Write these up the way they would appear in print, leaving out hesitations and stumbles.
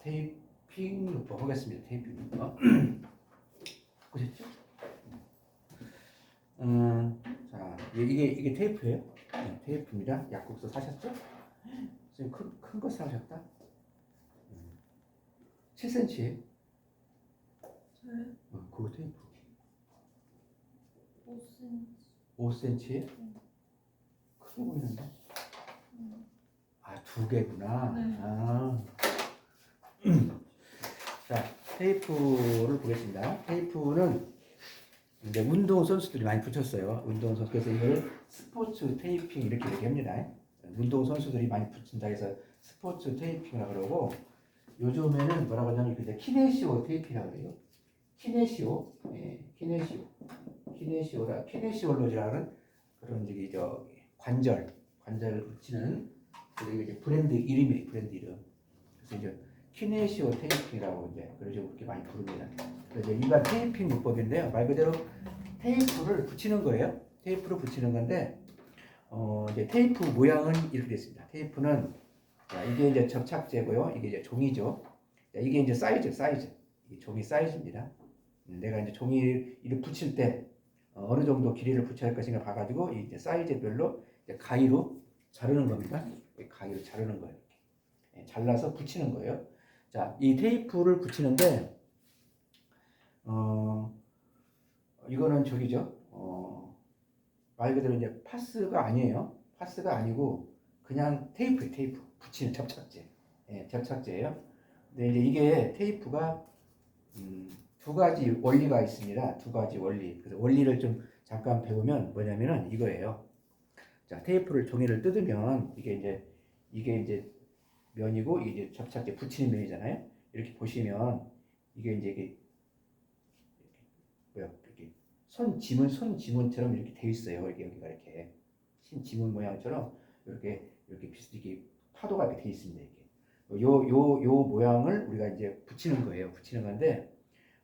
테이핑 요법 하겠습니다. 테이핑 요법. 보셨죠? 자, 이게 테이프예요. 네, 테이프입니다. 약국서 사셨죠? 지금 큰 거 사셨다. 7cm에. 저요? 그거 테이프. 5cm. 5cm에? 크게 보이는데? 아, 두 개구나. 네. 아. 자, 테이프를 보겠습니다. 테이프는 이제 운동 선수들이 많이 붙였어요. 운동 선수. 그래서 이걸 스포츠 테이핑 이렇게 얘기합니다. 운동 선수들이 많이 붙인다 해서 스포츠 테이핑이라고 그러고, 요즘에는 뭐라고 하냐면 이제 키네시오 테이핑이라고 그래요. 키네시오, 키네시올로지라는 그런 관절 붙이는 그리고 이제 브랜드 이름이에요. 브랜드 이름. 그래서 이제 키네시오 테이핑이라고 이제 그렇게 많이 부릅니다. 그래서 일반 테이핑 문법인데요. 말 그대로 테이프를 붙이는 거예요. 테이프를 붙이는 건데, 이제 테이프 모양은 이렇게 됐습니다. 테이프는, 자, 이게 이제 접착제고요. 이게 이제 종이죠. 자, 이게 이제 사이즈. 이게 종이 사이즈입니다. 내가 이제 종이를 붙일 때 어느 정도 길이를 붙여야 할 것인가 봐가지고 이제 사이즈별로 이제 가위로 자르는 겁니다. 가위로 자르는 거예요. 이렇게. 잘라서 붙이는 거예요. 자, 이 테이프를 붙이는데, 이거는 저기죠. 말 그대로 이제 파스가 아니에요. 파스가 아니고 그냥 테이프예요. 테이프 붙이는 접착제. 접착제예요. 근데 이제 이게 테이프가 두 가지 원리가 있습니다. 두 가지 원리. 그래서 원리를 좀 잠깐 배우면 뭐냐면은 이거예요. 자, 테이프를 종이를 뜯으면 이게 이제 면이고 이게 이제 접착제 붙이는 면이잖아요. 이렇게 보시면 이게 이제 이렇게 손 지문처럼 이렇게 돼 있어요. 여기가 이렇게 지문 모양처럼 이렇게 비슷하게 파도가 이렇게 돼 있습니다. 이게 요 모양을 우리가 이제 붙이는 거예요. 붙이는 건데,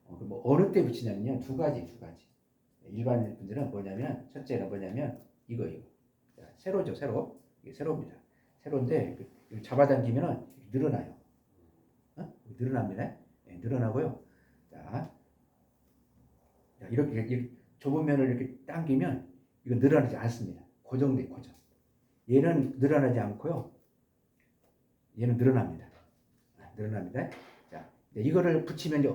뭐 어느 때 붙이냐면요, 두 가지. 일반 분들은 뭐냐면, 첫째는 뭐냐면 이거 세로죠. 이게 세로입니다. 세로인데 잡아당기면은 늘어나요. 늘어납니다. 늘어나고요. 자, 이렇게 좁은 면을 이렇게 당기면 이거 늘어나지 않습니다. 고정. 얘는 늘어나지 않고요. 얘는 늘어납니다. 자, 이거를 붙이면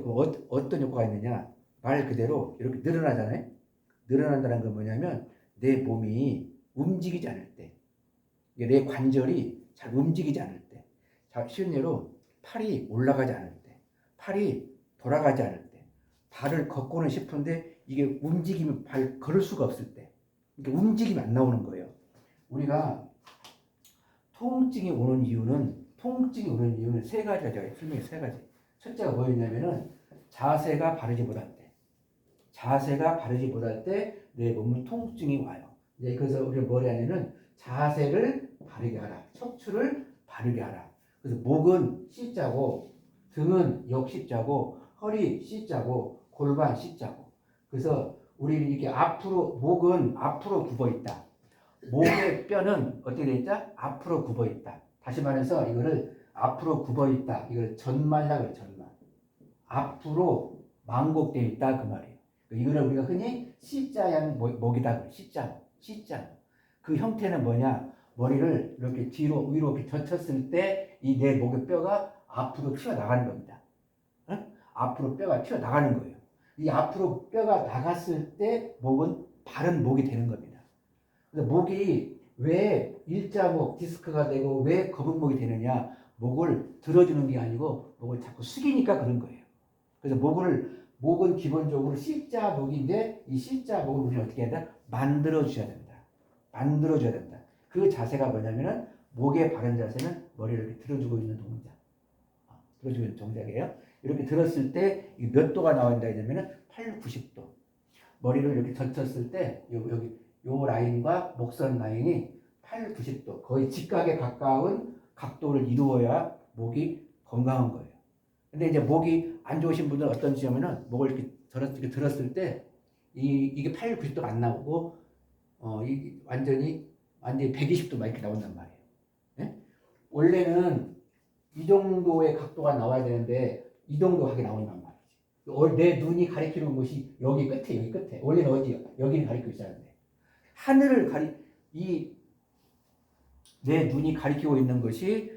어떤 효과가 있느냐? 말 그대로 이렇게 늘어나잖아요. 늘어난다는 건 뭐냐면 내 몸이 움직이지 않을 때, 내 관절이 잘 움직이지 않을 때, 자, 쉬운 예로 팔이 올라가지 않을 때, 팔이 돌아가지 않을 때, 발을 걷고는 싶은데 이게 움직이면 발 걸을 수가 없을 때, 이게 움직임이 안 나오는 거예요. 우리가 통증이 오는 이유는 세 가지가 제가 설명해 세 가지. 첫째가 뭐였냐면은 자세가 바르지 못할 때 내 몸은 통증이 와요. 이제 그래서 우리가 뭘 하냐면 자세를 바르게 하라, 척추를 바르게 하라. 그래서 목은 C자고, 등은 역C자고, 허리 C자고, 골반 C자고. 그래서 우리 이렇게 목은 앞으로 굽어 있다. 목의 뼈는 어떻게 돼 있다? 앞으로 굽어 있다. 다시 말해서 이거를 앞으로 굽어 있다. 이걸 전말이라고 해요. 전말. 앞으로 망곡되어 있다 그 말이에요. 이거를 우리가 흔히 C자양 목이다 그래요. C자. 그 형태는 뭐냐? 머리를 이렇게 뒤로 위로 이렇게 젖혔을 때 이 내 목의 뼈가 앞으로 튀어나가는 겁니다. 앞으로 뼈가 튀어나가는 거예요. 이 앞으로 뼈가 나갔을 때 목은 바른 목이 되는 겁니다. 그래서 목이 왜 일자목 디스크가 되고 왜 거북목이 되느냐? 목을 들어주는 게 아니고 목을 자꾸 숙이니까 그런 거예요. 그래서 목은 기본적으로 C자 목인데 이 C자 목을 우리는 어떻게 해야 된다? 만들어줘야 된다. 그 자세가 뭐냐면은 목의 바른 자세는 머리를 이렇게 들어주고 있는 동작이에요. 이렇게 들었을 때 몇 도가 나온다 하냐면은 8, 90도. 머리를 이렇게 젖혔을 때 여기 요 라인과 목선 라인이 8, 90도 거의 직각에 가까운 각도를 이루어야 목이 건강한 거예요. 근데 이제 목이 안 좋으신 분들은 어떤 지점에는 목을 이렇게 들었을 때 이게 8, 90도가 안 나오고 완전히 120도 막 이렇게 나온단 말이에요. 네? 원래는 이 정도의 각도가 나와야 되는데 이 정도 하게 나온단 말이지. 내 눈이 가리키는 곳이 여기 끝에. 원래는 어디야? 여기를 가리키고 있었는데 하늘을 내 눈이 가리키고 있는 것이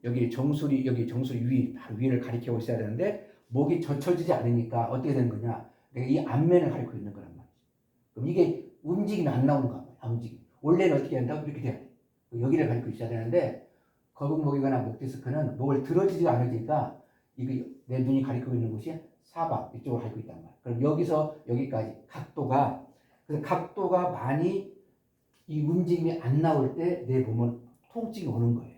여기 정수리 바로 위를 가리키고 있어야 되는데 목이 젖혀지지 않으니까 어떻게 되는 거냐? 내가 이 앞면을 가리키고 있는 거란 말이지. 그럼 이게 움직이면 안 나오는 거야. 안 움직이. 원래는 어떻게 한다고? 이렇게 돼야 돼. 여기를 가리키고 있어야 되는데 거북목이거나 목디스크는 목을 들어지지 않으니까 이게 내 눈이 가리키고 있는 곳이 사방 이쪽으로 가리키고 있단 말이야. 그럼 여기서 여기까지 각도가 많이 이 움직임이 안 나올 때 내 몸은 통증이 오는 거예요.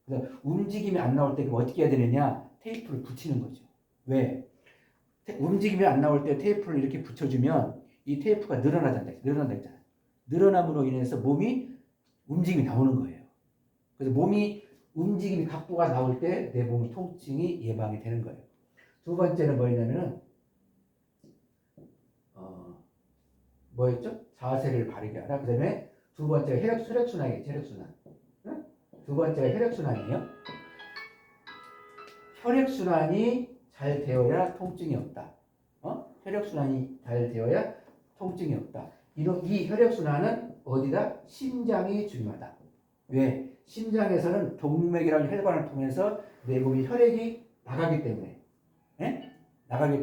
그래서 움직임이 안 나올 때 그럼 어떻게 해야 되느냐? 테이프를 붙이는 거죠. 왜? 움직임이 안 나올 때 테이프를 이렇게 붙여주면 이 테이프가 늘어난다 했잖아요. 늘어남으로 인해서 몸이 움직임이 나오는 거예요. 그래서 몸이 움직임이 각도가 나올 때 내 몸 통증이 예방이 되는 거예요. 두 번째는 뭐였냐면은 뭐였죠? 자세를 바르게 하라. 그다음에 두 번째가 혈액순환이에요. 혈액순환. 응? 두 번째가 혈액순환이에요. 혈액순환이 잘 되어야 통증이 없다. 혈액순환이 잘 되어야 통증이 없다. 이 혈액순환은 어디다? 심장이 중요하다. 왜? 심장에서는 동맥이라는 혈관을 통해서 내 몸이 혈액이 나가기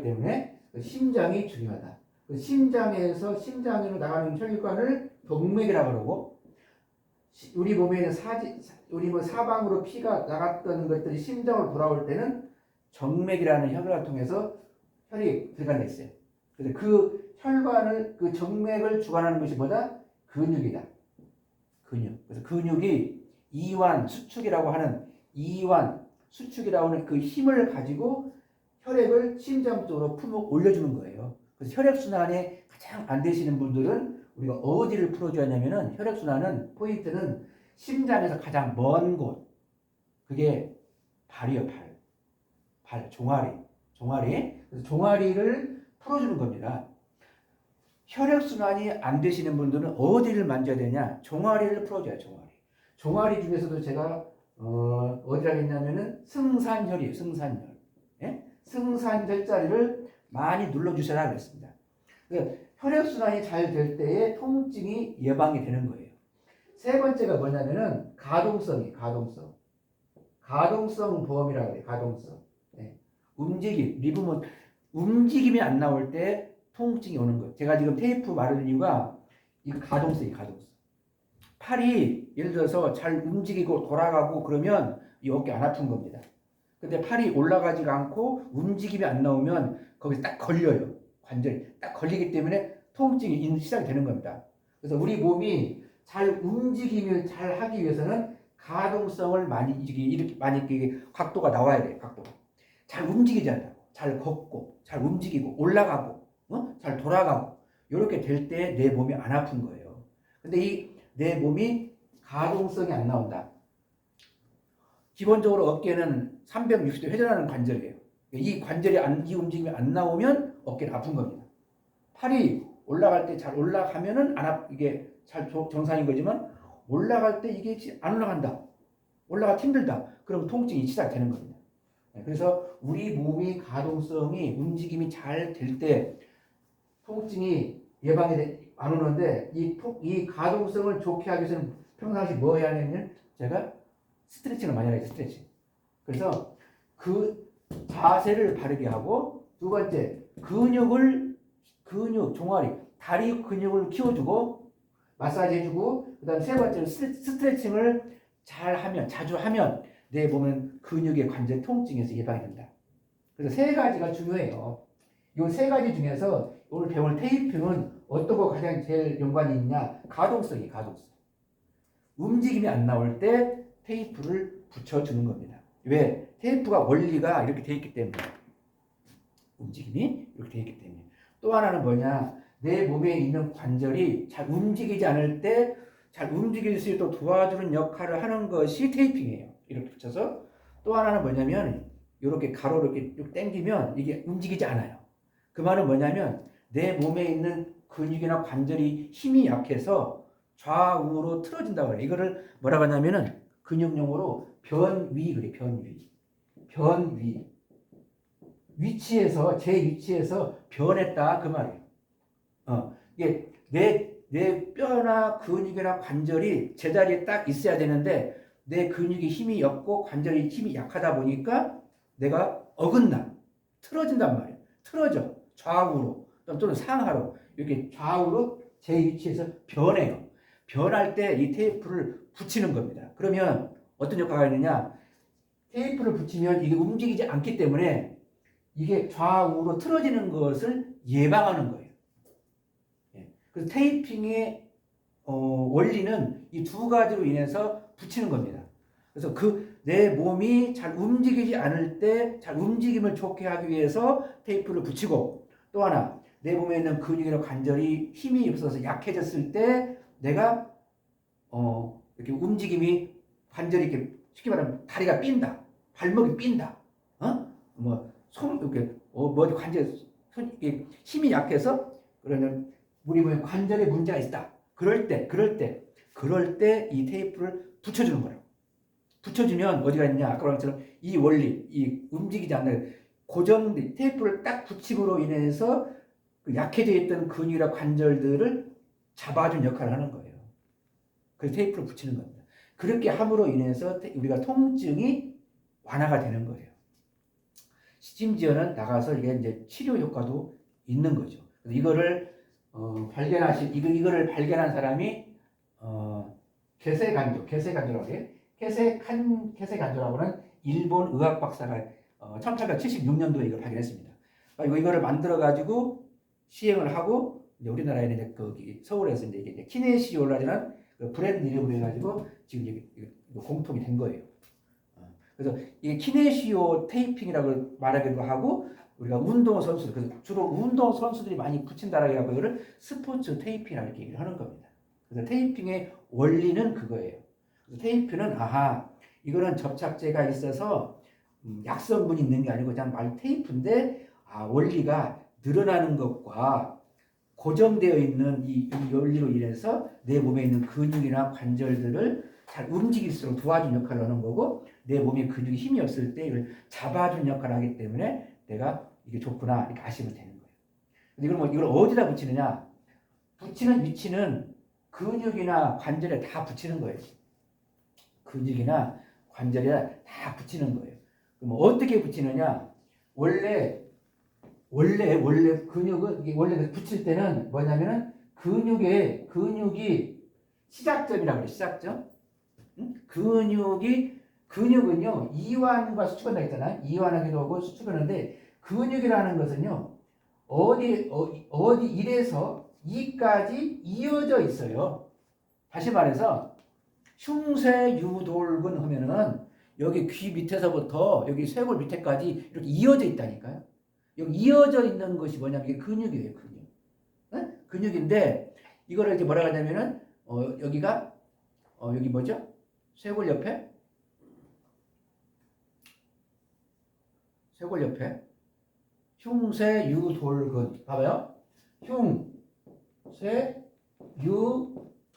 때문에 심장이 중요하다. 심장에서 심장으로 나가는 혈관을 동맥이라고 그러고 우리 몸에 있는 우리 몸 사방으로 피가 나갔던 것들이 심장으로 돌아올 때는 정맥이라는 혈관을 통해서 혈이 들어가 있어요. 그래서 그 혈관을 그 정맥을 주관하는 것이 뭐다? 근육이다. 근육. 그래서 근육이 이완 수축이라고 하는 그 힘을 가지고 혈액을 심장 쪽으로 품어 올려주는 거예요. 그래서 혈액순환에 가장 안 되시는 분들은 우리가 어디를 풀어줘야 하냐면은 혈액순환은 포인트는 심장에서 가장 먼 곳. 그게 발이요, 발. 종아리. 그래서 종아리를 풀어주는 겁니다. 혈액순환이 안 되시는 분들은 어디를 만져야 되냐? 종아리를 풀어줘야 종아리 중에서도 제가 어디라고 했냐면은 승산혈이에요. 승산혈. 예? 승산혈자리를 많이 눌러주셔야 그랬습니다. 그러니까 혈액순환이 잘 될 때에 통증이 예방이 되는 거예요. 세 번째가 뭐냐면은 가동성 보험이라고 해요. 가동성. 예. 리듬은 움직임이 안 나올 때 통증이 오는 거예요. 제가 지금 테이프 바르는 이유가 이 가동성이에요. 팔이 예를 들어서 잘 움직이고 돌아가고 그러면 이 어깨 안 아픈 겁니다. 근데 팔이 올라가지가 않고 움직임이 안 나오면 거기서 딱 걸려요. 관절이 딱 걸리기 때문에 통증이 시작이 되는 겁니다. 그래서 우리 몸이 잘 움직임을 잘 하기 위해서는 가동성을 이렇게 각도가 나와야 돼요. 각도가 잘 움직이지 않다고, 잘 걷고, 잘 움직이고, 올라가고, 잘 돌아가고 이렇게 될 때 내 몸이 안 아픈 거예요. 근데 내 몸이 가동성이 안 나온다. 기본적으로 어깨는 360도 회전하는 관절이에요. 이 움직임이 안 나오면 어깨는 아픈 겁니다. 팔이 올라갈 때 잘 올라가면은 이게 잘 정상인 거지만 올라갈 때 이게 안 올라간다. 올라가기 힘들다. 그럼 통증이 시작되는 겁니다. 그래서 우리 몸이 가동성이 움직임이 잘 될 때 통증이 예방이 안 오는데 이 가동성을 좋게 하기 위해서는 평상시 뭐 해야 하냐면 제가 스트레칭을 많이 해야죠. 스트레칭. 그래서 그 자세를 바르게 하고 두 번째 종아리 다리 근육을 키워주고 마사지 해주고 그다음 세 번째는 스트레칭을 자주 하면 내 몸은 근육의 관절 통증에서 예방이 된다. 그래서 세 가지가 중요해요. 이 세 가지 중에서 오늘 배울 테이핑은 어떤 거 가장 제일 연관이 있냐? 가동성이 가동성. 움직임이 안 나올 때 테이프를 붙여주는 겁니다. 왜? 테이프가 원리가 이렇게 돼 있기 때문에. 움직임이 이렇게 돼 있기 때문에. 또 하나는 뭐냐? 내 몸에 있는 관절이 잘 움직이지 않을 때 잘 움직일 수 있도록 도와주는 역할을 하는 것이 테이핑이에요. 이렇게 붙여서. 또 하나는 뭐냐면 이렇게 가로로 이렇게 당기면 이게 움직이지 않아요. 그 말은 뭐냐면 내 몸에 있는 근육이나 관절이 힘이 약해서 좌우로 틀어진다고 해요. 이거를 뭐라고 하냐면은 근육용어로 변위 그래. 변위. 위치에서 제 위치에서 변했다 그 말이에요. 이게 내 뼈나 근육이나 관절이 제자리에 딱 있어야 되는데 내 근육이 힘이 없고 관절이 힘이 약하다 보니까 내가 어긋나 틀어진단 말이에요. 틀어져 좌우로 또는 상하로 이렇게 좌우로 제 위치에서 변해요. 변할 때 이 테이프를 붙이는 겁니다. 그러면 어떤 효과가 있느냐? 테이프를 붙이면 이게 움직이지 않기 때문에 이게 좌우로 틀어지는 것을 예방하는 거예요. 그래서 테이핑의 원리는 이 두 가지로 인해서 붙이는 겁니다. 그래서 내 몸이 잘 움직이지 않을 때 잘 움직임을 좋게 하기 위해서 테이프를 붙이고, 또 하나 내 몸에 있는 근육이나 관절이 힘이 없어서 약해졌을 때 내가 이렇게 움직임이 관절이 이렇게 쉽게 말하면 다리가 삔다, 발목이 삔다, 이렇게 뭐 관절 이렇게 힘이 약해서 그러면 우리 몸에 관절에 문제가 있다. 그럴 때 이 테이프를 붙여주는 거라고. 붙여주면 어디가 있냐? 아까 말한 것처럼 이 원리, 이 움직이지 않는 고정된 테이프를 딱 붙임으로 인해서 그 약해져 있던 근육이나 관절들을 잡아준 역할을 하는 거예요. 그래서 테이프를 붙이는 겁니다. 그렇게 함으로 인해서 우리가 통증이 완화가 되는 거예요. 심지어는 나가서 이게 이제 치료 효과도 있는 거죠. 그래서 이거를 이거를 발견한 사람이 게세간조라고 해요. 게세간조라고는 일본 의학 박사가 1876년도에 이걸 발견했습니다. 이거를 만들어 가지고 시행을 하고 이제 우리나라에는 이제 거기 서울에서 이제 키네시올라라는 그 브랜드 이름으로 해가지고 지금 이게 공통이 된 거예요. 그래서 이게 키네시오 테이핑이라고 말하기도 하고 우리가 운동 선수들, 그래서 주로 운동 선수들이 많이 붙인다라고 하고 이거를 스포츠 테이핑이라고 이렇게 얘기를 하는 겁니다. 그래서 테이핑의 원리는 그거예요. 그래서 테이프는 이거는 접착제가 있어서 약성분이 있는 게 아니고 그냥 말 테이프인데 원리가 늘어나는 것과 고정되어 있는 이 원리로 인해서 내 몸에 있는 근육이나 관절들을 잘 움직일수록 도와준 역할을 하는 거고 내 몸에 근육이 힘이 없을 때 이걸 잡아준 역할을 하기 때문에 내가 이게 좋구나 이렇게 아시면 되는 거예요. 이걸 어디다 붙이느냐? 붙이는 위치는 근육이나 관절에 다 붙이는 거예요. 근육이나 관절에 다 붙이는 거예요. 그럼 어떻게 붙이느냐? 원래 근육은 원래 붙일 때는 뭐냐면은 근육이 시작점이라고 그래. 시작점. 응? 근육은요 이완과 수축한다 했잖아요. 이완하기도 하고 수축하는데 근육이라는 것은요 어디 1에서 2까지 이어져 있어요. 다시 말해서 흉쇄유돌근 하면은 여기 귀 밑에서부터 여기 쇄골 밑에까지 이렇게 이어져 있다니까요. 여기 이어져 있는 것이 뭐냐면 이게 근육이에요. 근육. 네? 근육인데 이거를 이제 뭐라고 하냐면은 여기가 여기 뭐죠? 쇄골 옆에 흉쇄유돌근 봐봐요.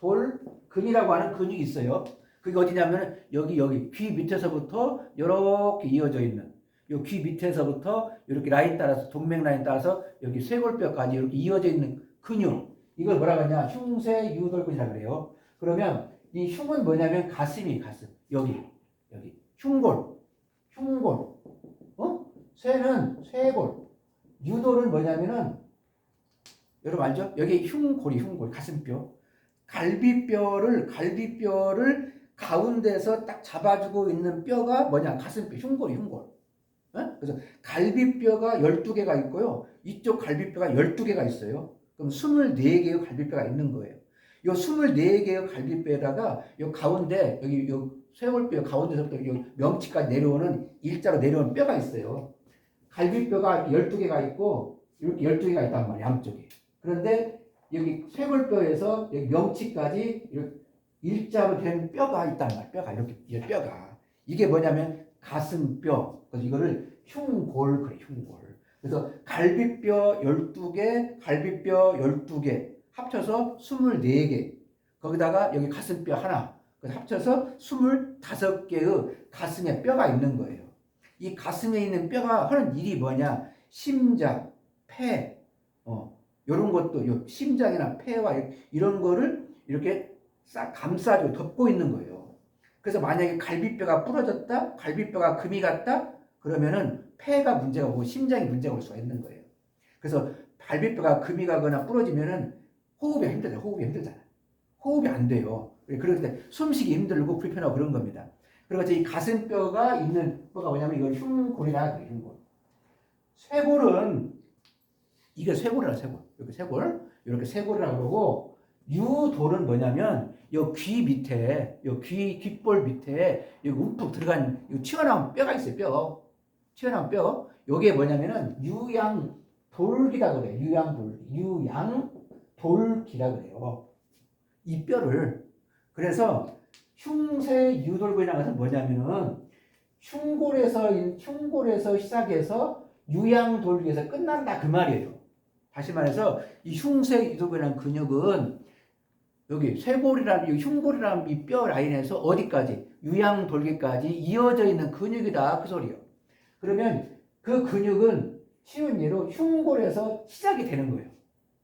흉쇄유돌근이라고 하는 근육이 있어요. 그게 어디냐면 여기 귀 밑에서부터 이렇게 이어져 있는 요 귀 밑에서부터 이렇게 라인 따라서 동맥 라인 따라서 여기 쇄골뼈까지 이렇게 이어져 있는 근육 이걸 뭐라고 하냐 흉쇄유돌근이라고 그래요. 그러면 이 흉은 뭐냐면 가슴 여기 흉골 쇄는 쇄골 유돌은 뭐냐면은 여러분 알죠? 여기 흉골 가슴뼈 갈비뼈를 가운데서 딱 잡아주고 있는 뼈가 뭐냐 가슴뼈 흉골 그래서 갈비뼈가 12개가 있고요 이쪽 갈비뼈가 12개가 있어요. 그럼 24개의 갈비뼈가 있는 거예요. 이 24개의 갈비뼈에다가 이 가운데 여기 쇄골뼈 가운데서부터 여기 명치까지 내려오는 일자로 내려오는 뼈가 있어요. 갈비뼈가 12개가 있고 이렇게 12개가 있단 말이에요. 양쪽에. 그런데 여기 쇄골뼈에서 여기 명치까지 이렇게 일자로 된 뼈가 있단 말이에요. 뼈가 이렇게 뼈가 이게 뭐냐면 가슴뼈. 그래서 이거를 흉골 그래 흉골. 그래서 갈비뼈 12개 합쳐서 24개. 거기다가 여기 가슴뼈 하나. 그래서 합쳐서 25개의 가슴에 뼈가 있는 거예요. 이 가슴에 있는 뼈가 하는 일이 뭐냐? 심장, 폐, 이런 것도 요 심장이나 폐와 이런 거를 이렇게 싹 감싸주고 덮고 있는 거예요. 그래서 만약에 갈비뼈가 부러졌다, 갈비뼈가 금이 갔다, 그러면은 폐가 문제가 오고 심장이 문제가 올 수가 있는 거예요. 그래서 갈비뼈가 금이 가거나 부러지면은 호흡이 힘들잖아요. 호흡이 안 돼요. 그럴 때 숨쉬기 힘들고 불편하고 그런 겁니다. 그리고 이 가슴뼈가 있는 뼈가 뭐냐면 이건 흉골이라 그래요. 흉골. 쇄골은 이게 쇄골이라 쇄골. 이렇게 쇄골, 이렇게 쇄골이라고 그러고 유돌은 뭐냐면 요 귀 밑에, 요 귓볼 밑에 요 움푹 들어간 요 튀어나온 뼈가 있어요. 뼈. 튀어나온 뼈. 요게 뭐냐면은 유양돌기라 그래요. 유양돌기라 그래요. 이 뼈를. 그래서 흉쇄유돌근이라는 것은 뭐냐면은 흉골에서 시작해서 유양돌기에서 끝난다 그 말이에요. 다시 말해서 이 흉쇄유돌근이라는 근육은 여기 쇄골이라는 흉골이라는 이 뼈 라인에서 어디까지 유양돌기까지 이어져 있는 근육이다 그 소리예요. 그러면 그 근육은 쉬운 예로 흉골에서 시작이 되는 거예요.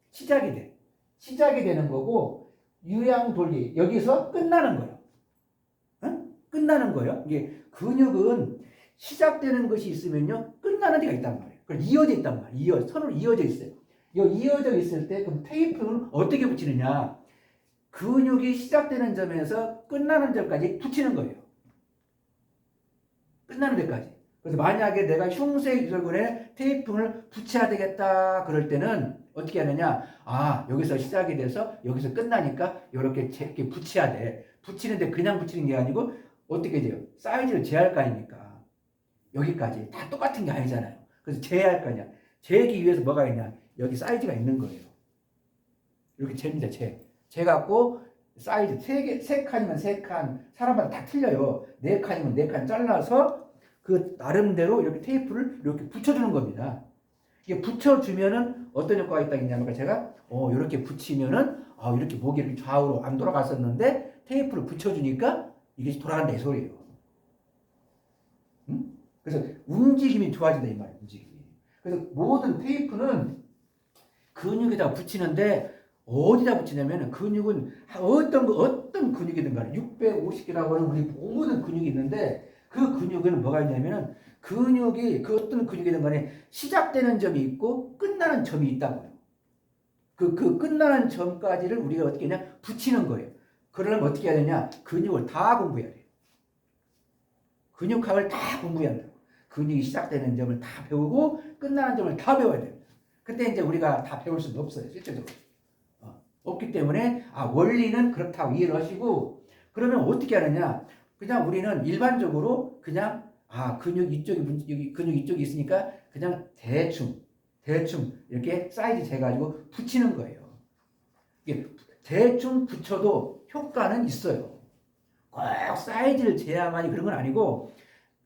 시작이 되는 거고 유양돌기 여기서 끝나는 거예요. 응? 끝나는 거예요. 이게 근육은 시작되는 것이 있으면요 끝나는 데가 있단 말이에요. 그럼 이어져 있단 말이에요. 서로 이어져 있어요. 이어져 있을 때 그럼 테이프는 어떻게 붙이느냐? 근육이 시작되는 점에서 끝나는 점까지 붙이는 거예요. 끝나는 데까지. 그래서 만약에 내가 흉쇄유돌근에 테이프를 붙여야 되겠다 그럴 때는 어떻게 하느냐? 아, 여기서 시작이 돼서 여기서 끝나니까 이렇게 붙여야 돼. 붙이는데 그냥 붙이는 게 아니고 어떻게 돼요? 사이즈를 재할 거 아닙니까? 여기까지 다 똑같은 게 아니잖아요. 그래서 재할 거 아니야. 재기 위해서 뭐가 있냐? 여기 사이즈가 있는 거예요. 이렇게 잽니다. 재갖고 사이즈 세 칸이면 세 칸, 사람마다 다 틀려요. 네 칸이면 네 칸 잘라서 그 나름대로 이렇게 테이프를 이렇게 붙여주는 겁니다. 이게 붙여주면은 어떤 효과가 있다겠냐면 제가 이렇게 붙이면은 이렇게 목이 이렇게 좌우로 안 돌아갔었는데 테이프를 붙여주니까 이게 돌아간다 이 소리예요. 응? 그래서 움직임이 좋아진다 이 말이에요. 움직임이. 그래서 모든 테이프는 근육에다 붙이는데 어디다 붙이냐면 근육은 어떤 근육이든 간에 650개라고 하는 우리 모든 근육이 있는데 그 근육에는 뭐가 있냐면은 근육이 그 어떤 근육이든 간에 시작되는 점이 있고 끝나는 점이 있다고요. 그 끝나는 점까지를 우리가 어떻게 하냐 붙이는 거예요. 그러려면 어떻게 해야 되냐 근육을 다 공부해야 돼요. 근육학을 다 공부해야 돼요. 근육이 시작되는 점을 다 배우고 끝나는 점을 다 배워야 돼요. 그때 이제 우리가 다 배울 수는 없어요. 실제적으로. 없기 때문에 원리는 그렇다고 이해를 하시고 그러면 어떻게 하느냐 그냥 우리는 일반적으로 그냥 근육 이쪽이 있으니까 그냥 대충 이렇게 사이즈 재가지고 붙이는 거예요. 이게 대충 붙여도 효과는 있어요. 꼭 사이즈를 재야만이 그런 건 아니고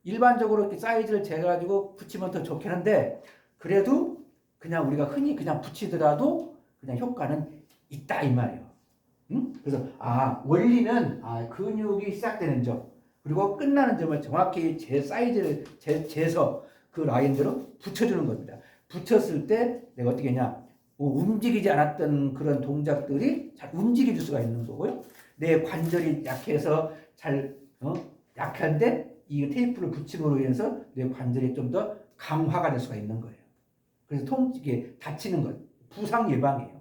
일반적으로 이렇게 사이즈를 재가지고 붙이면 더 좋긴 한데 그래도 그냥 우리가 흔히 그냥 붙이더라도 그냥 효과는 있다 이 말이에요. 응? 그래서 원리는 근육이 시작되는 점 그리고 끝나는 점을 정확히 제 사이즈를 재서 그 라인대로 붙여주는 겁니다. 붙였을 때 내가 어떻게 하냐 움직이지 않았던 그런 동작들이 잘 움직여줄 수가 있는 거고요. 내 관절이 약해서 약한데 이 테이프를 붙임으로 인해서 내 관절이 좀 더 강화가 될 수가 있는 거예요. 그래서 이게 다치는 것 부상 예방이에요.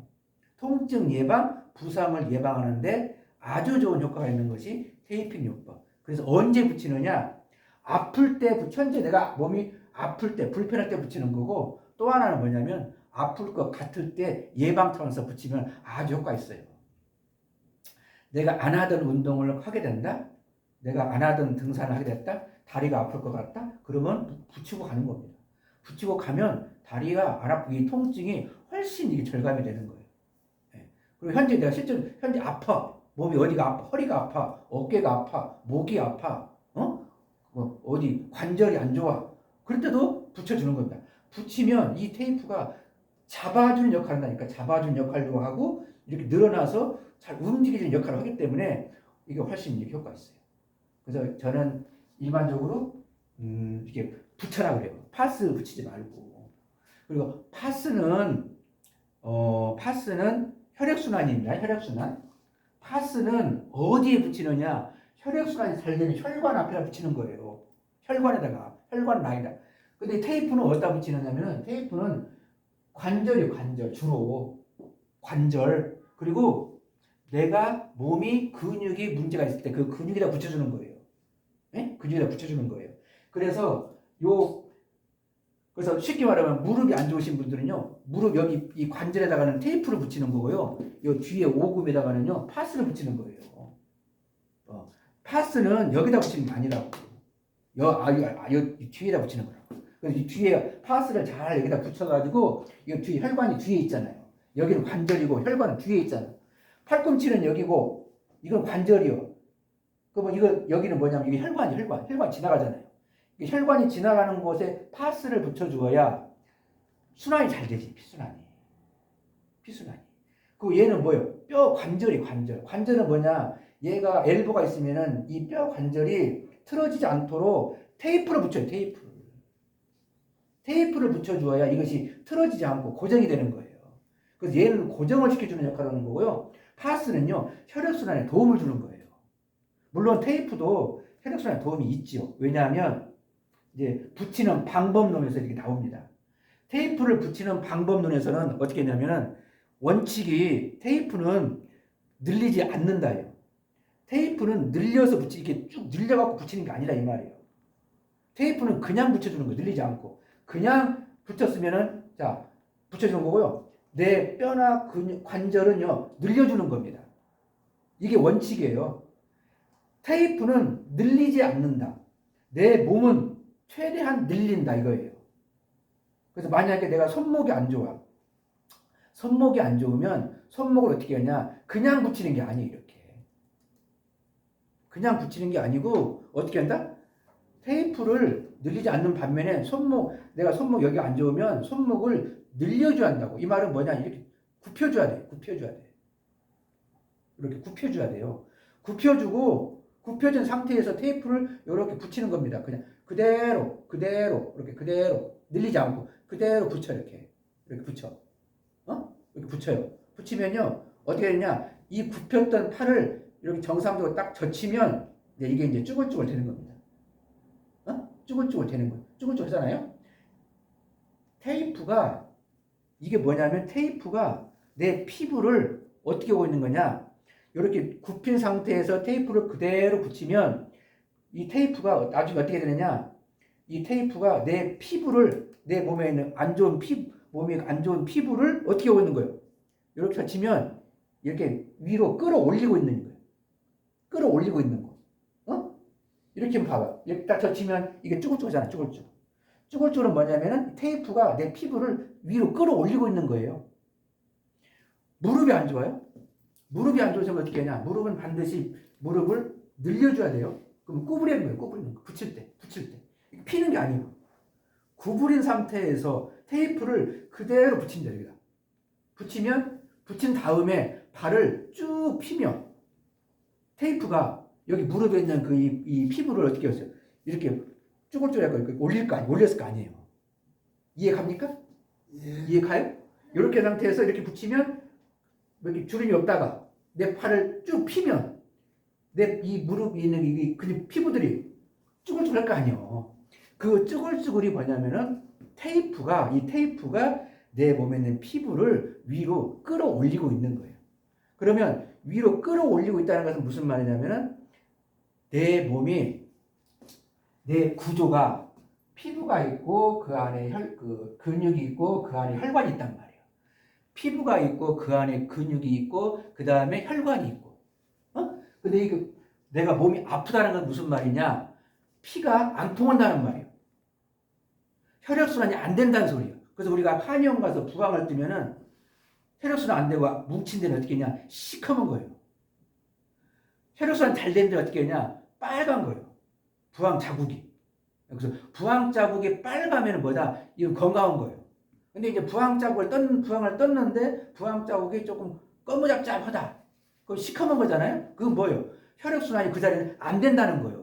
통증 예방, 부상을 예방하는데 아주 좋은 효과가 있는 것이 테이핑 요법. 그래서 언제 붙이느냐? 아플 때, 현재 내가 몸이 아플 때, 불편할 때 붙이는 거고 또 하나는 뭐냐면 아플 것 같을 때 예방 차원에서 붙이면 아주 효과 있어요. 내가 안 하던 운동을 하게 된다? 내가 안 하던 등산을 하게 됐다? 다리가 아플 것 같다? 그러면 붙이고 가는 겁니다. 붙이고 가면 다리가 안 아프고 이 통증이 훨씬 이게 절감이 되는 거예요. 그리고 내가 실제로 아파. 몸이 어디가 아파. 허리가 아파. 어깨가 아파. 목이 아파. 어디 관절이 안 좋아. 그럴 때도 붙여주는 겁니다. 붙이면 이 테이프가 잡아주는 역할을 한다니까. 잡아주는 역할도 하고 이렇게 늘어나서 잘 움직이는 역할을 하기 때문에 이게 훨씬 이렇게 효과가 있어요. 그래서 저는 일반적으로 이렇게 붙여라 그래요. 파스 붙이지 말고. 그리고 파스는 혈액순환입니다. 혈액순환. 파스는 어디에 붙이느냐? 혈액순환이 잘 되는 혈관 앞에다 붙이는 거예요. 혈관에다가, 혈관 라인에다. 근데 테이프는 어디다 붙이느냐면 테이프는 관절이에요. 관절. 주로 관절. 그리고 내가 몸이 근육이 문제가 있을 때 그 근육에다 붙여주는 거예요. 네? 근육에다 붙여주는 거예요. 그래서 쉽게 말하면 무릎이 안 좋으신 분들은요, 무릎 여기 이 관절에다가는 테이프를 붙이는 거고요, 이 뒤에 오금에다가는요 파스를 붙이는 거예요. 파스는 여기다 붙이는 게 아니라고. 이 뒤에다 붙이는 거라고. 그래서 이 뒤에 파스를 잘 여기다 붙여가지고 이 뒤에 혈관이 뒤에 있잖아요. 여기는 관절이고 혈관은 뒤에 있잖아요. 팔꿈치는 여기고 이건 관절이요. 그러면 이거 여기는 뭐냐면 이게 혈관 지나가잖아요. 혈관이 지나가는 곳에 파스를 붙여주어야 순환이 잘 되지. 피순환이. 그리고 얘는 뭐예요? 뼈 관절이 관절. 관절은 뭐냐? 얘가 엘보가 있으면은 이 뼈 관절이 틀어지지 않도록 테이프를 붙여요. 테이프를 붙여주어야 이것이 틀어지지 않고 고정이 되는 거예요. 그래서 얘는 고정을 시켜주는 역할을 하는 거고요. 파스는요 혈액순환에 도움을 주는 거예요. 물론 테이프도 혈액순환에 도움이 있지요. 왜냐하면 이제 붙이는 방법론에서 이렇게 나옵니다. 테이프를 붙이는 방법론에서는 어떻게 했냐면은 원칙이 테이프는 늘리지 않는다예요. 테이프는 늘려서 이렇게 쭉 늘려갖고 붙이는 게 아니라 이 말이에요. 테이프는 그냥 붙여주는 거예요. 늘리지 않고. 그냥 붙였으면은 자 붙여주는 거고요. 내 뼈나 관절은요 늘려주는 겁니다. 이게 원칙이에요. 테이프는 늘리지 않는다. 내 몸은 최대한 늘린다 이거예요. 그래서 만약에 내가 손목이 안 좋아. 손목이 안 좋으면 손목을 어떻게 하냐? 그냥 붙이는 게 아니에요. 이렇게. 그냥 붙이는 게 아니고 어떻게 한다? 테이프를 늘리지 않는 반면에 내가 손목 여기 안 좋으면 손목을 늘려줘야 한다고. 이 말은 뭐냐? 이렇게 굽혀줘야 돼. 이렇게 굽혀줘야 돼요. 굽혀준 상태에서 테이프를 이렇게 붙이는 겁니다. 그냥 그대로 이렇게 그대로 늘리지 않고 그대로 붙여 이렇게 붙여. 이렇게 붙여요. 붙이면요 어떻게 되냐? 이 굽혔던 팔을 이렇게 정상적으로 딱 젖히면 이게 이제 쭈글쭈글 되는 겁니다. 쭈글쭈글 되는 거예요. 쭈글쭈글 하잖아요. 테이프가 이게 뭐냐면 테이프가 내 피부를 어떻게 하고 있는 거냐? 이렇게 굽힌 상태에서 테이프를 그대로 붙이면 이 테이프가 나중에 어떻게 되느냐? 이 테이프가 내 피부를 내 몸에 있는 몸에 안 좋은 피부를 어떻게 하고 있는 거예요? 이렇게 젖히면 이렇게 위로 끌어올리고 있는 거예요. 끌어올리고 있는 거. 이렇게 봐봐. 이렇게 딱 젖히면 이게 쭈글쭈글잖아. 쭈글쭈글은 뭐냐면은 테이프가 내 피부를 위로 끌어올리고 있는 거예요. 무릎이 안 좋아요? 무릎이 안 좋으면 어떻게 하냐? 무릎은 반드시 무릎을 늘려줘야 돼요. 그럼 구부리는 거예요. 구부리는 거. 붙일 때. 피는 게 아니고. 구부린 상태에서 테이프를 그대로 붙인다. 여기다. 붙인 다음에 발을 쭉 피면 테이프가 여기 무릎에 있는 이 피부를 어떻게 했어요? 이렇게 쭈글쭈글 올렸을 거 아니에요. 이해 갑니까? 예. 이해 가요? 이렇게 상태에서 이렇게 붙이면 이렇게 주름이 없다가 내 팔을 쭉 피면 내 이 무릎에 있는 이 근육 피부들이 쭈글쭈글 할 거 아니에요. 그 쭈글쭈글이 뭐냐면은 이 테이프가 내 몸에 있는 피부를 위로 끌어올리고 있는 거예요. 그러면 위로 끌어올리고 있다는 것은 무슨 말이냐면은 내 몸이 내 구조가 피부가 있고 그 안에 근육이 있고 그 안에 혈관이 있단 말이에요. 피부가 있고 그 안에 근육이 있고 그 다음에 혈관이 있고. 근데 내가 몸이 아프다는 건 무슨 말이냐? 피가 안 통한다는 말이에요. 혈액순환이 안 된다는 소리예요. 그래서 우리가 한의원 가서 부항을 뜨면은 혈액순환 안 되고 뭉친 데는 어떻게 했냐? 시커먼 거예요. 혈액순환 잘 되는 데는 어떻게 했냐? 빨간 거예요. 부항 자국이. 그래서 부항 자국이 빨가면 뭐다? 이건 건강한 거예요. 근데 이제 부항 떴는데 부항 자국이 조금 꺼무잡잡하다. 그럼 시커먼 거잖아요. 그건 뭐예요? 혈액순환이 그 자리는 안 된다는 거예요.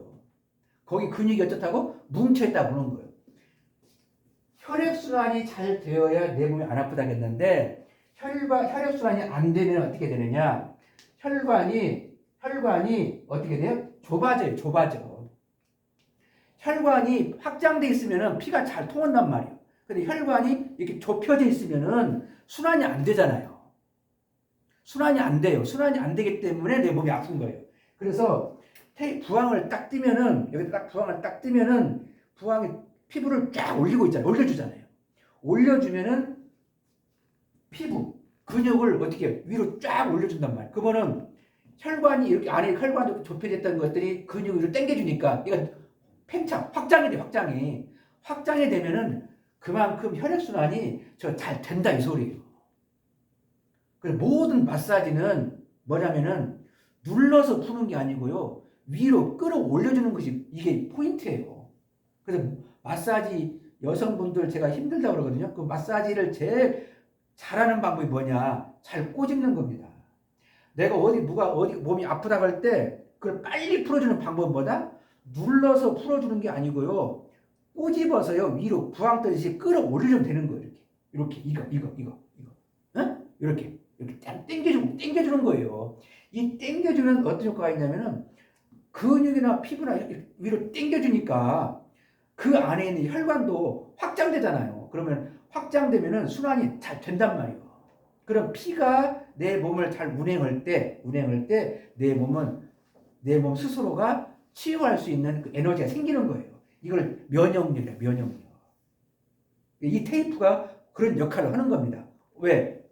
거기 근육이 어떻다고? 뭉쳐있다 보는 거예요. 혈액순환이 잘 되어야 내 몸이 안 아프다겠는데 혈액순환이 안 되면 어떻게 되느냐? 혈관이 어떻게 돼요? 좁아져. 혈관이 확장돼 있으면은 피가 잘 통한단 말이에요. 근데 혈관이 이렇게 좁혀져 있으면은 순환이 안 되잖아요. 순환이 안 돼요. 순환이 안 되기 때문에 내 몸이 아픈 거예요. 그래서 부항을 딱 뜨면은 여기 딱 부항을 딱 뜨면은 부항이 피부를 쫙 올리고 있잖아요. 올려주잖아요. 올려주면은 피부 근육을 어떻게 위로 쫙 올려준단 말이에요. 그러면은 혈관이 이렇게 안에 혈관도 좁혀졌던 것들이 근육 위로 당겨주니까 이거 팽창 확장이 돼. 확장이 되면은 그만큼 혈액순환이 잘 된다 이 소리예요. 그래서 모든 마사지는 뭐냐면은 눌러서 푸는 게 아니고요. 위로 끌어올려주는 것이 이게 포인트예요. 그래서 마사지 여성분들 제가 힘들다고 그러거든요. 그 마사지를 제일 잘하는 방법이 뭐냐? 잘 꼬집는 겁니다. 내가 어디 몸이 아프다고 할 때 그걸 빨리 풀어주는 방법은 뭐다? 눌러서 풀어주는 게 아니고요. 꼬집어서요. 위로 부항 뜨듯이 끌어올리면 되는 거예요. 이렇게 이거. 응? 이렇게 당겨주는 거예요. 이 당겨주는 어떤 효과가 있냐면은 근육이나 피부나 이렇게 위로 당겨주니까 그 안에 있는 혈관도 확장되잖아요. 그러면 확장되면은 순환이 잘 된단 말이에요. 그럼 피가 내 몸을 잘 운행할 때 내 몸 스스로가 치유할 수 있는 그 에너지가 생기는 거예요. 이걸 면역력이에요. 면역력. 이 테이프가 그런 역할을 하는 겁니다. 왜?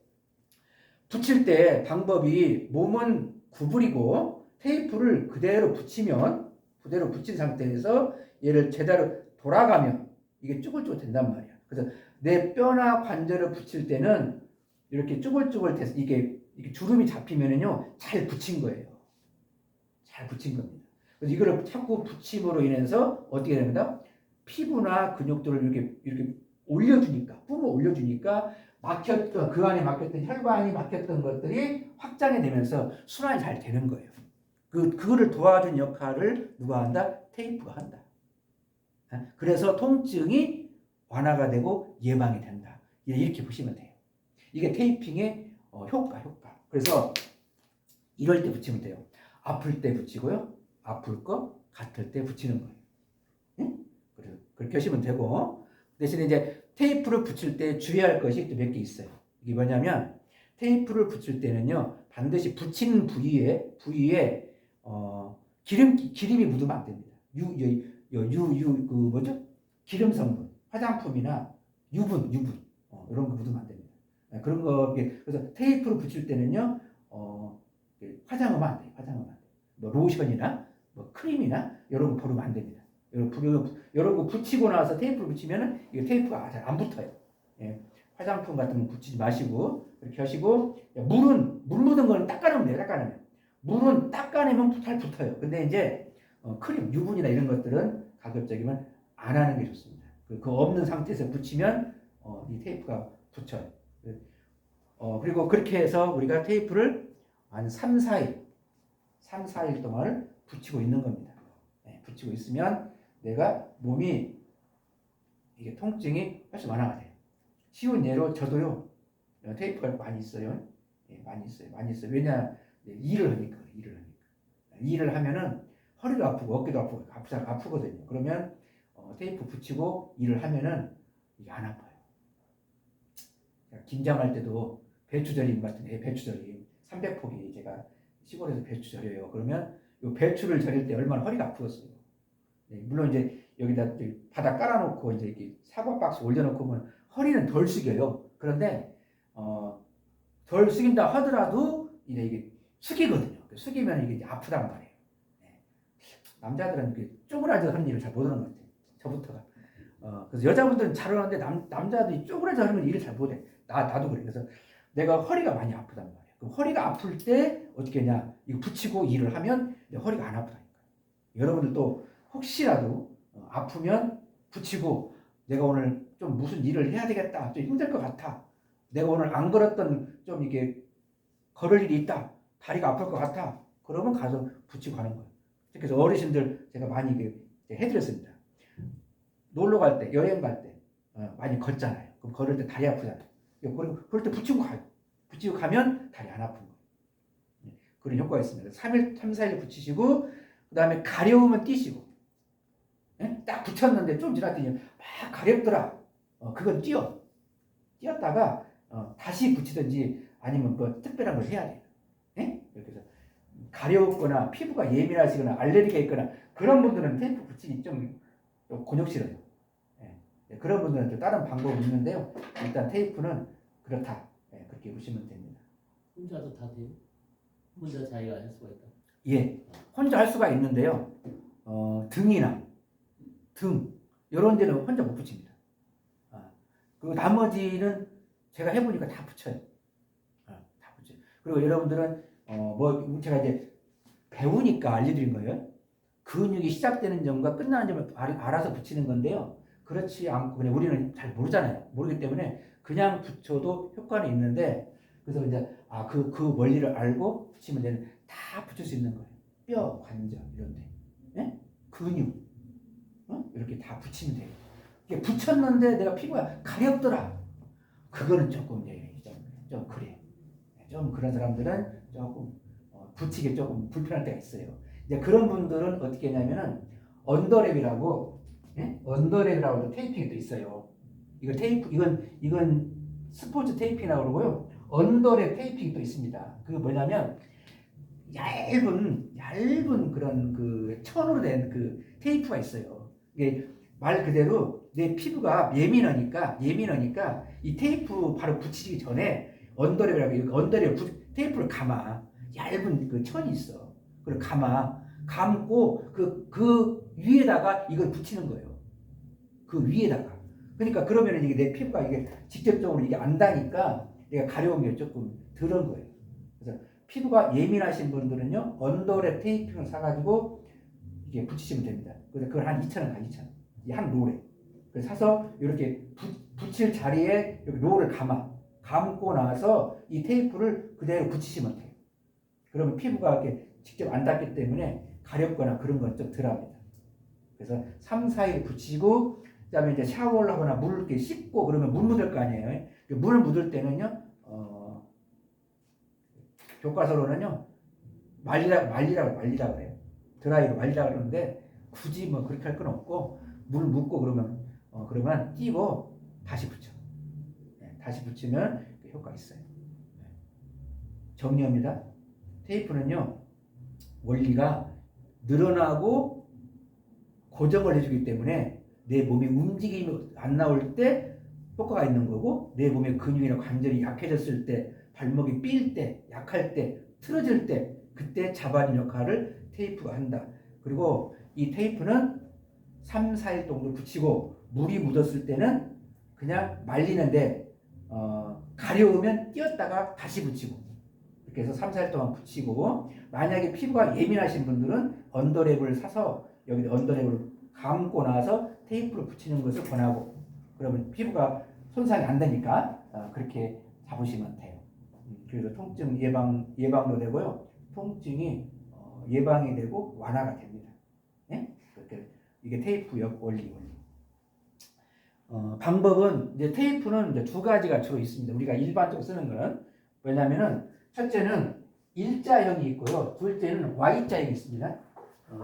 붙일 때 방법이 몸은 구부리고 테이프를 그대로 붙인 상태에서 얘를 제대로 돌아가면 이게 쭈글쭈글 된단 말이야. 그래서 내 뼈나 관절을 붙일 때는 이렇게 쭈글쭈글 돼서 이게 주름이 잡히면은요 잘 붙인 거예요. 잘 붙인 겁니다. 그래서 이거를 자꾸 붙임으로 인해서 어떻게 됩니다? 피부나 근육들을 이렇게 올려주니까 막혔던 그 안에 막혔던 혈관이 막혔던 것들이 확장이 되면서 순환이 잘 되는 거예요. 그거를 도와준 역할을 누가 한다? 테이프가 한다. 그래서 통증이 완화가 되고 예방이 된다. 이렇게 보시면 돼요. 이게 테이핑의 효과. 그래서 이럴 때 붙이면 돼요. 아플 때 붙이고요. 아플 거 같을 때 붙이는 거예요. 응? 그렇게 하시면 되고 대신에 이제 테이프를 붙일 때 주의할 것이 또 몇 개 있어요. 이게 뭐냐면 테이프를 붙일 때는요 반드시 붙이는 부위에 기름이 묻으면 안 됩니다. 그 뭐죠? 기름 성분, 화장품이나 유분 이런 거 묻으면 안 됩니다. 그런 거 그래서 테이프를 붙일 때는요 화장하면 안 돼요. 뭐 로션이나 뭐 크림이나 이런 거 바르면 안 됩니다. 이런 거 붙이고 나서 테이프를 붙이면은 이 테이프가 잘 안 붙어요. 예. 화장품 같은 거 붙이지 마시고 이렇게 하시고 물 묻은 거는 닦아내면 돼요. 물은 닦아내면 잘 붙어요. 근데 이제 크림, 유분이나 이런 것들은 가급적이면 안 하는 게 좋습니다. 그 없는 상태에서 붙이면 이 테이프가 붙여요. 그리고 그렇게 해서 우리가 테이프를 한 3, 4일 동안 붙이고 있는 겁니다. 네, 붙이고 있으면 내가 몸이 이게 통증이 훨씬 완화가 돼요. 쉬운 예로 저도요 테이프가 많이 있어요. 예, 많이 있어요. 왜냐 일을 하니까. 일을 하면은 허리도 아프고 어깨도 아프거든요. 그러면 테이프 붙이고 일을 하면은 이게 안 아파요. 김장할 때도 배추절임 같은 배추절임 300포기 제가 시골에서 배추 절여요. 그러면 이 배추를 절일 때 얼마나 허리가 아프겠어요. 네, 물론 이제 여기다 바닥 깔아놓고 이제 이렇게 사과 박스 올려놓고 보면 허리는 덜 숙여요. 그런데 덜 숙인다 하더라도 이게 숙이거든요. 숙이면 이게 아프단 말이에요. 네. 남자들은 이렇게 쪼그라져 하는 일을 잘 못하는 것 같아요. 저부터가. 그래서 여자분들은 잘 하는데 남자들이 쪼그라져 하는 일을 잘 못해. 나도 그래. 그래서 내가 허리가 많이 아프단 말이에요. 그럼 허리가 아플 때 어떻게 하냐? 이거 붙이고 일을 하면 내 허리가 안 아프다니까요. 여러분들도 혹시라도 아프면 붙이고 내가 오늘 좀 무슨 일을 해야 되겠다. 좀 힘들 것 같아. 내가 오늘 안 걸었던 좀 이게 걸을 일이 있다. 다리가 아플 것 같아. 그러면 가서 붙이고 가는 거예요. 그래서 어르신들 제가 많이 해드렸습니다. 놀러 갈 때, 여행 갈 때 많이 걷잖아요. 그럼 걸을 때 다리 아프잖아요. 그리고 그럴 때 붙이고 가요. 붙이고 가면 다리 안 아픈 거예요. 그런 효과가 있습니다. 3일, 3, 4일 붙이시고 그 다음에 가려우면 뛰시고 딱 붙였는데 좀 지났더니 막 가렵더라. 그건 뛰었다가 다시 붙이든지 아니면 뭐 특별한 걸 해야 돼요. 이렇게 해서 가려웠거나 피부가 예민하시거나 알레르기가 있거나 그런 분들은 테이프 붙이기 좀 곤욕 싫어요. 그런 분들은 또 다른 방법이 있는데요. 일단 테이프는 그렇다. 그렇게 보시면 됩니다. 혼자도 다 돼요? 혼자 자기가 할 수가 있다. 예, 혼자 할 수가 있는데요. 등이나 등 이런 데는 혼자 못 붙입니다. 그리고 나머지는 제가 해보니까 다 붙여요. 다 붙여요. 그리고 여러분들은 뭐 제가 이제 배우니까 알려드린 거예요. 근육이 시작되는 점과 끝나는 점을 알아서 붙이는 건데요. 그렇지 않고 그냥 우리는 잘 모르잖아요. 모르기 때문에 그냥 붙여도 효과는 있는데 그래서 이제 그 원리를 알고 붙이면 되는 다 붙일 수 있는 거예요. 뼈, 관절 이런 데, 근육 이렇게 다 붙이면 돼요. 이게 붙였는데 내가 피부가 가렵더라. 그거는 조금 좀 그래. 좀 그런 사람들은 조금 붙이기 조금 불편할 때가 있어요. 이제 그런 분들은 어떻게 하냐면은 언더랩이라고 테이핑이 또 있어요. 이거 테이프 이건 스포츠 테이핑이라고 그러고요. 언더랩 테이핑이 또 있습니다. 그게 뭐냐면 얇은 그런 그 천으로 된 그 테이프가 있어요. 이게 말 그대로 내 피부가 예민하니까 이 테이프 바로 붙이기 전에 언더랩 테이프를 감아. 얇은 그 천이 있어. 그걸 감고 그 위에다가 이걸 붙이는 거예요. 그 위에다가. 그러니까 그러면 이게 내 피부가 이게 직접적으로 이게 안 닿으니까 내가 가려운 게 조금 덜한 거예요. 그래서 피부가 예민하신 분들은요 언더랩 테이핑을 사가지고 이게 붙이시면 됩니다. 그래서 그걸 한 2,000원 가 2,000원. 이 한 롤에. 그래서 사서 이렇게 붙일 자리에 이렇게 롤을 감고 나서 이 테이프를 그대로 붙이시면 돼요. 그러면 피부가 이렇게 직접 안 닿기 때문에 가렵거나 그런 건 좀 덜합니다. 그래서 3, 4일 붙이고 그다음에 이제 샤워를 하거나 물을 이렇게 씻고 그러면 물 묻을 거 아니에요. 물 묻을 때는요 교과서로는요 말리라고 그래요. 드라이로 말리라고 그러는데 굳이 뭐 그렇게 할 건 없고 물 묻고 그러면 띄고 다시 붙여. 다시 붙이면 효과 있어요. 정리합니다. 테이프는요 원리가 늘어나고 고정을 해주기 때문에 내 몸이 움직임이 안 나올 때 효과가 있는 거고 내 몸의 근육이나 관절이 약해졌을 때 발목이 삘 때 약할 때 틀어질 때 그때 잡아주는 역할을 테이프가 한다. 그리고 이 테이프는 3, 4일 정도 붙이고 물이 묻었을 때는 그냥 말리는데 가려우면 띄었다가 다시 붙이고 이렇게 해서 3, 4일 동안 붙이고 만약에 피부가 예민하신 분들은 언더랩을 사서 여기 언더랩을 감고 나서 테이프를 붙이는 것을 권하고 그러면 피부가 손상이 안 되니까 그렇게 잡으시면 돼요. 그래서 통증 예방도 되고요. 통증이 예방이 되고 완화가 됩니다. 그렇게 이게 테이프 원리. 방법은 이제 테이프는 이제 두 가지가 주로 있습니다. 우리가 일반적으로 쓰는 거는 왜냐면은 첫째는 일자형이 있고요. 둘째는 Y자형이 있습니다.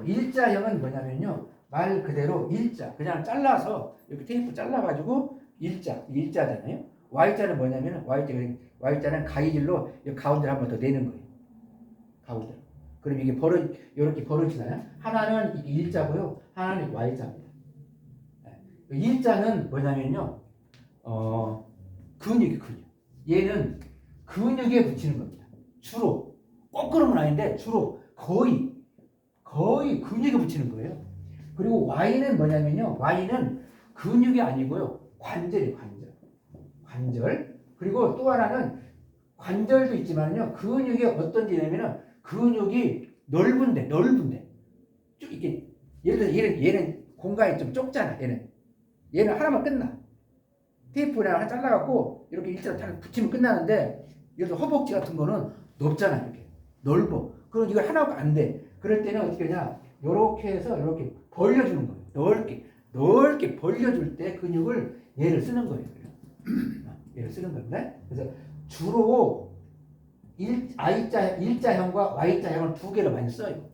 일자형은 뭐냐면요. 말 그대로 일자 그냥 잘라서 이렇게 테이프 잘라가지고 일자잖아요. Y자는 뭐냐면은 Y자는 가위질로 가운데를 한 번 더 내는 거예요. 가운데. 그럼 이게 이렇게 벌어지나요? 하나는 이게 일자고요. 하나는 Y자입니다. 일자는 뭐냐면요. 근육. 얘는 근육에 붙이는 겁니다. 주로 꼭 그런 건 아닌데 주로 거의 근육에 붙이는 거예요. 그리고 Y는 뭐냐면요. Y는 근육이 아니고요. 관절이에요. 관절. 그리고 또 하나는 관절도 있지만요. 근육이 어떤 데냐면은 근육이 넓은데 쭉 이렇게 예를 들어 얘는 공간이 좀 좁잖아. 얘는 하나만 끝나. 테이프를 하나 잘라갖고 이렇게 일자로 딱 붙이면 끝나는데 예를 들어 허벅지 같은 거는 넓잖아. 이렇게 넓어. 그럼 이걸 하나가 안 돼. 그럴 때는 어떻게 하냐? 요렇게 해서 이렇게 벌려주는 거예요. 넓게 벌려줄 때 근육을 얘를 쓰는 거예요. 얘를 쓰는 건데. 그래서 주로 일자형과 Y자형을 두 개를 많이 써요.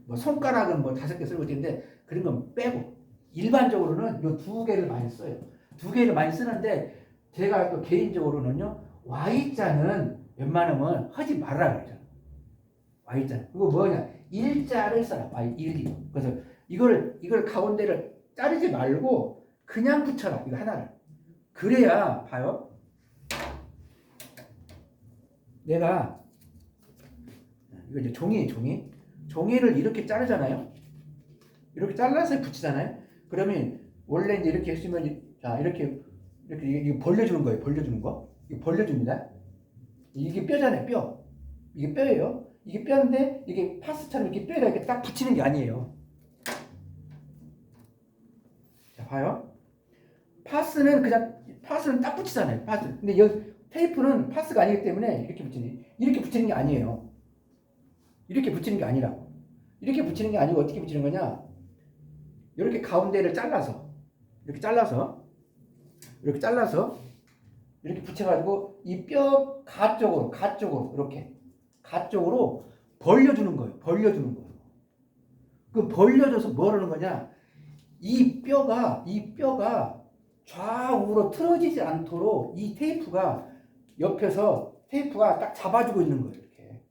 뭐 손가락은 뭐 5개 쓰고 있는데 그런 건 빼고 일반적으로는 요 두 개를 많이 써요. 두 개를 많이 쓰는데 제가 또 개인적으로는요 Y자는 웬만하면 하지 말라 그러잖아. Y자. 그거 뭐냐? 일자를 써라. Y1. 그래서 이걸 가운데를 자르지 말고 그냥 붙여라. 이거 하나를. 그래야 봐요. 내가 이거 이제 종이를 이렇게 자르잖아요. 이렇게 잘라서 붙이잖아요. 그러면 원래 이제 이렇게 했으면 자 이렇게 이거 벌려주는 거예요. 벌려주는 거. 이거 벌려줍니다. 이게 뼈잖아요. 뼈. 이게 뼈예요. 이게 뼈인데 이게 파스처럼 이렇게 뼈에다 이렇게 딱 붙이는 게 아니에요. 자 봐요. 파스는 딱 붙이잖아요. 파스. 근데 여기 테이프는 파스가 아니기 때문에 이렇게 붙이는 게 아니에요. 이렇게 붙이는 게 아니라고. 이렇게 붙이는 게 아니고 어떻게 붙이는 거냐? 이렇게 가운데를 이렇게 잘라서 이렇게 붙여가지고 이 뼈 가쪽으로 이렇게 가쪽으로 벌려주는 거예요. 그 벌려줘서 뭐 하는 거냐? 이 뼈가 좌우로 틀어지지 않도록 이 테이프가 옆에서 딱 잡아주고 있는 거예요. 이렇게.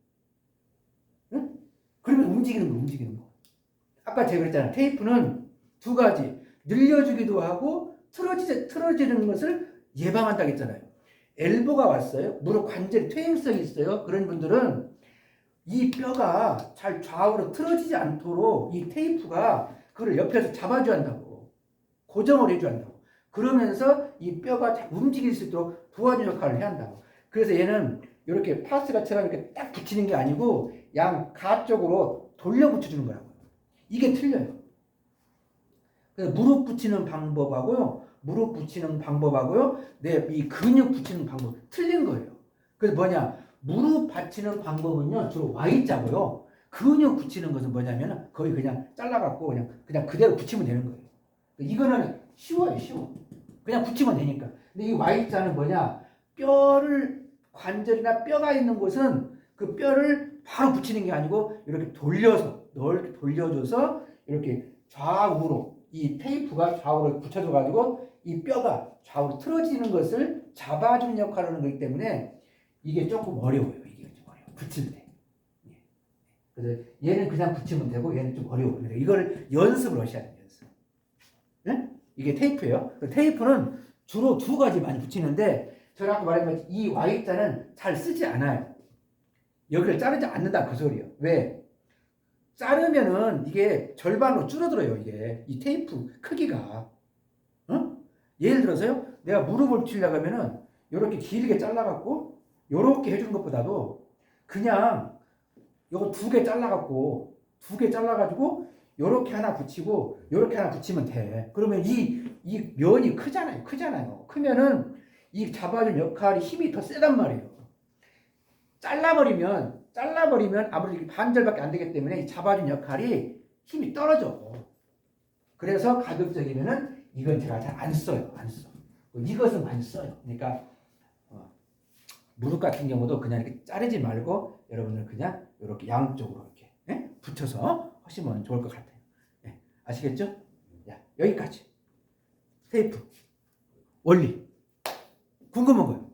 응? 그러면 움직이는 거. 아까 제가 그랬잖아요. 테이프는 두 가지. 늘려주기도 하고 틀어지는 것을 예방한다고 했잖아요. 엘보가 왔어요. 무릎 관절이 퇴행성이 있어요. 그런 분들은 이 뼈가 잘 좌우로 틀어지지 않도록 이 테이프가 그걸 옆에서 잡아줘야 한다고. 고정을 해줘야 한다고. 그러면서 이 뼈가 움직일 수 있도록 도와주는 역할을 해야 한다고. 그래서 얘는 이렇게 파스가처럼 이렇게 딱 붙이는 게 아니고 양 가쪽으로 돌려 붙여주는 거라고요. 이게 틀려요. 그래서 무릎 붙이는 방법하고요, 이 근육 붙이는 방법 틀린 거예요. 그래서 뭐냐, 무릎 받치는 방법은요 주로 Y자고요. 근육 붙이는 것은 뭐냐면 거의 그냥 잘라갖고 그냥 그대로 붙이면 되는 거예요. 이거는 쉬워요. 그냥 붙이면 되니까. 근데 이 Y자는 뭐냐, 관절이나 뼈가 있는 곳은 그 뼈를 바로 붙이는 게 아니고 이렇게 넓게 돌려줘서 이렇게 좌우로 이 테이프가 좌우로 붙여줘가지고 이 뼈가 좌우로 틀어지는 것을 잡아주는 역할을 하는 거기 때문에 이게 조금 어려워요. 붙일 때. 그래서 얘는 그냥 붙이면 되고 얘는 좀 어려워요. 이걸 연습을 하셔야 돼요. 네? 이게 테이프예요. 테이프는 주로 두 가지 많이 붙이는데 제가 아까 말했지만 이 Y자는 잘 쓰지 않아요. 여기를 자르지 않는다 그 소리예요. 왜? 자르면은 이게 절반으로 줄어들어요. 이게 이 테이프 크기가. 예를 들어서요, 내가 무릎을 붙이려고 하면은 이렇게 길게 잘라갖고 이렇게 해주는 것보다도 그냥 요거 두 개 잘라가지고 요렇게 하나 붙이고 요렇게 하나 붙이면 돼. 그러면 이 면이 크잖아요. 크면은 이 잡아준 역할이 힘이 더 세단 말이에요. 잘라버리면 아무래도 반절밖에 안 되기 때문에 이 잡아준 역할이 힘이 떨어져. 그래서 가급적이면은 이건 제가 잘 안 써요. 이것은 많이 써요. 그러니까 무릎 같은 경우도 그냥 이렇게 자르지 말고 여러분들 그냥 이렇게 양쪽으로 이렇게 붙여서 하시면 좋을 것 같아요. 아시겠죠? 여기까지 테이프 원리 궁금한 거예요.